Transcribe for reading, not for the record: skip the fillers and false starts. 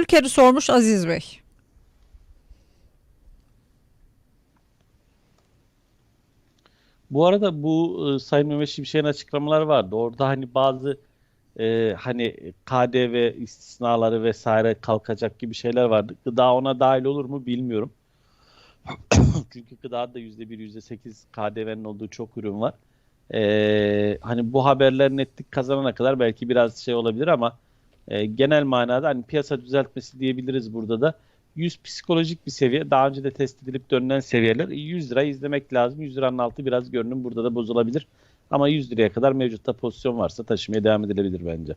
Ülker'i sormuş Aziz Bey. Bu arada bu Sayın Mehmet Şimşek'in açıklamaları vardı. Orada hani bazı hani KDV istisnaları vesaire kalkacak gibi şeyler vardı. Gıda ona dahil olur mu bilmiyorum. Çünkü gıdada %1, %8 KDV'nin olduğu çok ürün var. Hani bu haberler netlik kazanana kadar belki biraz şey olabilir ama genel manada hani piyasa düzeltmesi diyebiliriz burada da. 100 psikolojik bir seviye. Daha önce de test edilip dönülen seviyeler. 100 lira izlemek lazım. 100 liranın altı biraz görünüm burada da bozulabilir. Ama 100 liraya kadar mevcutta pozisyon varsa taşımaya devam edilebilir bence.